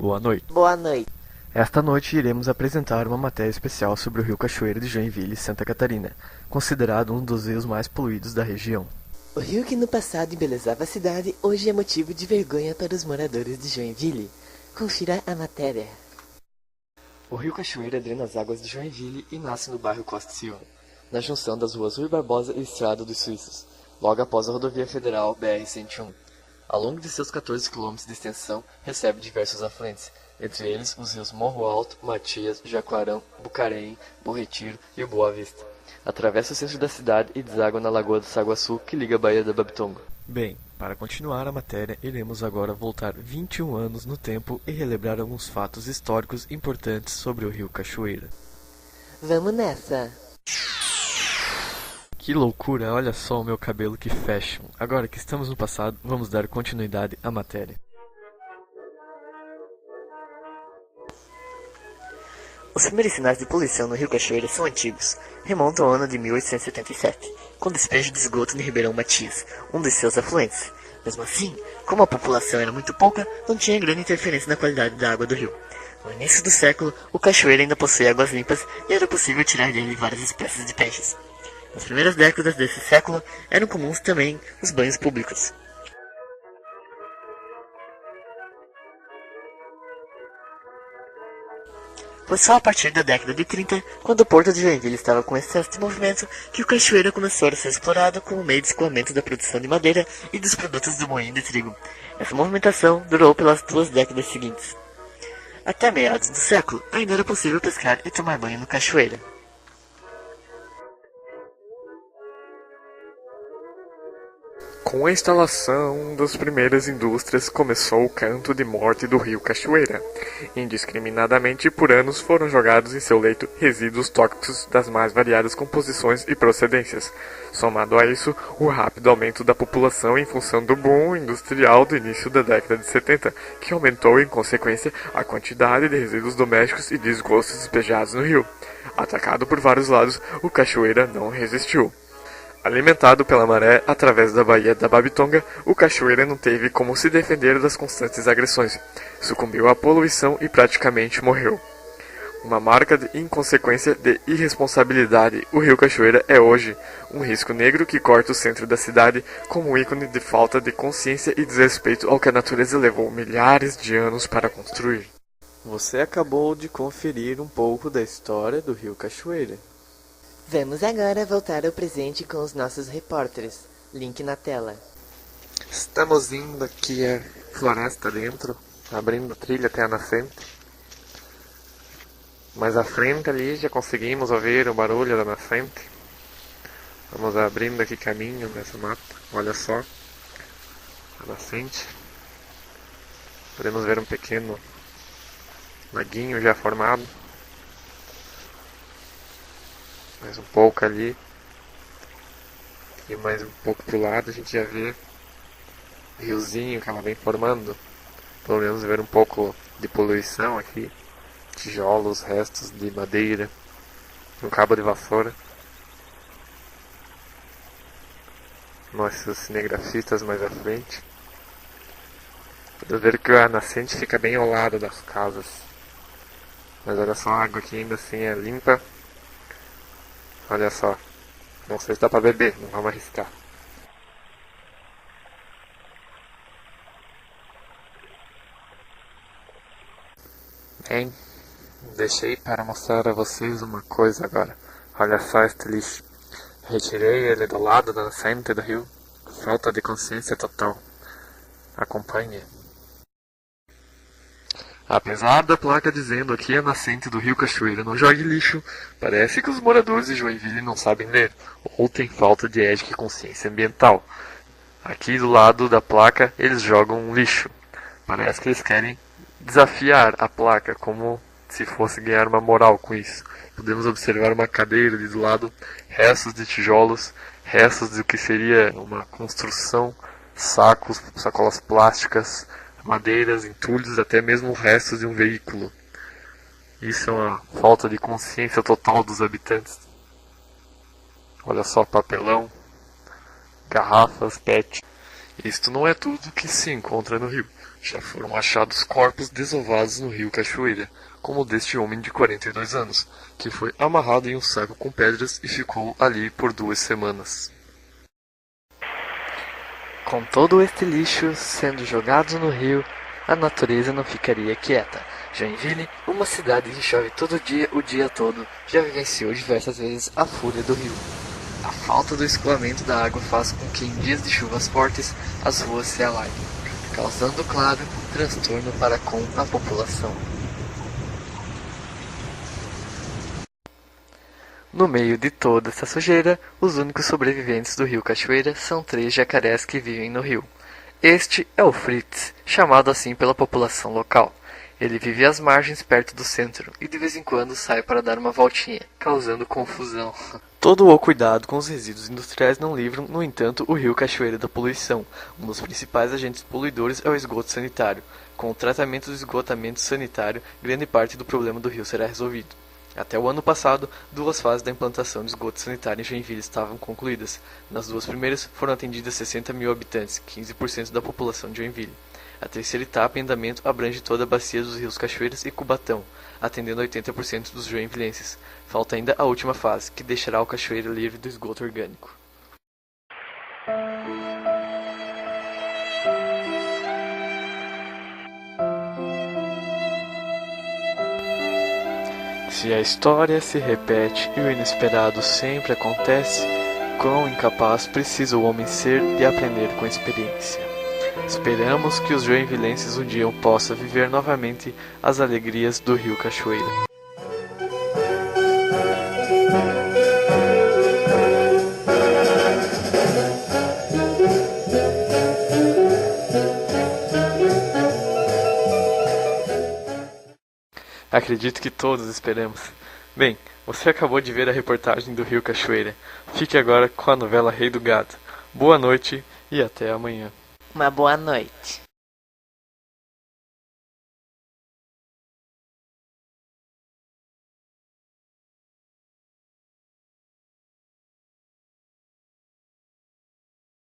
Boa noite. Boa noite. Esta noite iremos apresentar uma matéria especial sobre o Rio Cachoeira de Joinville, Santa Catarina, considerado um dos rios mais poluídos da região. O rio que no passado embelezava a cidade, hoje é motivo de vergonha para os moradores de Joinville. Confira a matéria. O Rio Cachoeira drena as águas de Joinville e nasce no bairro Costa Silva, na junção das ruas Rui Barbosa e Estrada dos Suíços, logo após a rodovia federal BR-101. Ao longo de seus 14 km de extensão, recebe diversos afluentes, entre eles os rios Morro Alto, Matias, Jacuarão, Bucarém, Bom Retiro e o Boa Vista. Atravessa o centro da cidade e deságua na Lagoa do Saguaçu, que liga a Baía da Babitonga. Bem, para continuar a matéria, iremos agora voltar 21 anos no tempo e relembrar alguns fatos históricos importantes sobre o Rio Cachoeira. Vamos nessa! Que loucura, olha só o meu cabelo que fashion. Agora que estamos no passado, vamos dar continuidade à matéria. Os primeiros sinais de poluição no Rio Cachoeira são antigos, remontam ao ano de 1877, com despejo de esgoto em Ribeirão Matias, um dos seus afluentes. Mesmo assim, como a população era muito pouca, não tinha grande interferência na qualidade da água do rio. No início do século, o cachoeiro ainda possuía águas limpas e era possível tirar dele várias espécies de peixes. Nas primeiras décadas desse século, eram comuns também os banhos públicos. Foi só a partir da década de 30, quando o porto de Joinville estava com excesso de movimento, que o cachoeira começou a ser explorado como meio de escoamento da produção de madeira e dos produtos do moinho de trigo. Essa movimentação durou pelas 2 décadas seguintes. Até meados do século, ainda era possível pescar e tomar banho no cachoeira. Com a instalação das primeiras indústrias começou o canto de morte do rio Cachoeira. Indiscriminadamente por anos foram jogados em seu leito resíduos tóxicos das mais variadas composições e procedências. Somado a isso, o rápido aumento da população em função do boom industrial do início da década de 70, que aumentou em consequência a quantidade de resíduos domésticos e de esgotos despejados no rio. Atacado por vários lados, o Cachoeira não resistiu. Alimentado pela maré através da Baía da Babitonga, o Cachoeira não teve como se defender das constantes agressões. Sucumbiu à poluição e praticamente morreu. Uma marca de inconsequência de irresponsabilidade, o Rio Cachoeira é hoje um risco negro que corta o centro da cidade como um ícone de falta de consciência e desrespeito ao que a natureza levou milhares de anos para construir. Você acabou de conferir um pouco da história do Rio Cachoeira. Vamos agora voltar ao presente com os nossos repórteres. Link na tela. Estamos indo aqui a floresta dentro, abrindo trilha até a nascente. Mais à frente ali já conseguimos ouvir o barulho da nascente. Vamos abrindo aqui caminho nessa mata. Olha só a nascente. Podemos ver um pequeno laguinho já formado. Mais um pouco ali. E mais um pouco pro lado a gente já vê o riozinho que ela vem formando. Pelo menos ver um pouco de poluição aqui. Tijolos, restos de madeira. Um cabo de vassoura. Nossos cinegrafistas mais à frente. Podemos ver que a nascente fica bem ao lado das casas. Mas olha só, a água aqui ainda assim é limpa. Olha só, não sei se dá pra beber, não vamos arriscar. Bem, deixei para mostrar a vocês uma coisa agora. Olha só este lixo. Retirei ele do lado da nascente do rio. Falta de consciência total. Acompanhe. Apesar da placa dizendo aqui a nascente do Rio Cachoeira não jogue lixo, parece que os moradores de Joinville não sabem ler, ou têm falta de ética e consciência ambiental. Aqui do lado da placa eles jogam um lixo. Parece que eles querem desafiar a placa, como se fosse ganhar uma moral com isso. Podemos observar uma cadeira ali do lado, restos de tijolos, restos do que seria uma construção, sacos, sacolas plásticas, madeiras, entulhos, até mesmo restos de um veículo. Isso é uma falta de consciência total dos habitantes. Olha só, papelão, garrafas, PET. Isto não é tudo que se encontra no rio. Já foram achados corpos desovados no rio Cachoeira, como o deste homem de 42 anos, que foi amarrado em um saco com pedras e ficou ali por 2 semanas. Com todo este lixo sendo jogado no rio, a natureza não ficaria quieta. Joinville, uma cidade que chove todo dia, o dia todo, já vivenciou diversas vezes a fúria do rio. A falta do escoamento da água faz com que em dias de chuvas fortes as ruas se alaguem, causando, claro, transtorno para com a população. No meio de toda essa sujeira, os únicos sobreviventes do rio Cachoeira são 3 jacarés que vivem no rio. Este é o Fritz, chamado assim pela população local. Ele vive às margens perto do centro e de vez em quando sai para dar uma voltinha, causando confusão. Todo o cuidado com os resíduos industriais não livram, no entanto, o rio Cachoeira da poluição. Um dos principais agentes poluidores é o esgoto sanitário. Com o tratamento do esgotamento sanitário, grande parte do problema do rio será resolvido. Até o ano passado, 2 fases da implantação de esgoto sanitário em Joinville estavam concluídas. Nas 2 primeiras, foram atendidas 60 mil habitantes, 15% da população de Joinville. A terceira etapa em andamento abrange toda a bacia dos rios Cachoeiras e Cubatão, atendendo 80% dos joinvilenses. Falta ainda a última fase, que deixará o Cachoeira livre do esgoto orgânico. Se a história se repete e o inesperado sempre acontece, quão incapaz precisa o homem ser de aprender com a experiência. Esperamos que os joinvilenses um dia possam viver novamente as alegrias do rio Cachoeira. Acredito que todos esperamos. Bem, você acabou de ver a reportagem do rio Cachoeira. Fique agora com a novela Rei do Gado. Boa noite e até amanhã. Uma boa noite.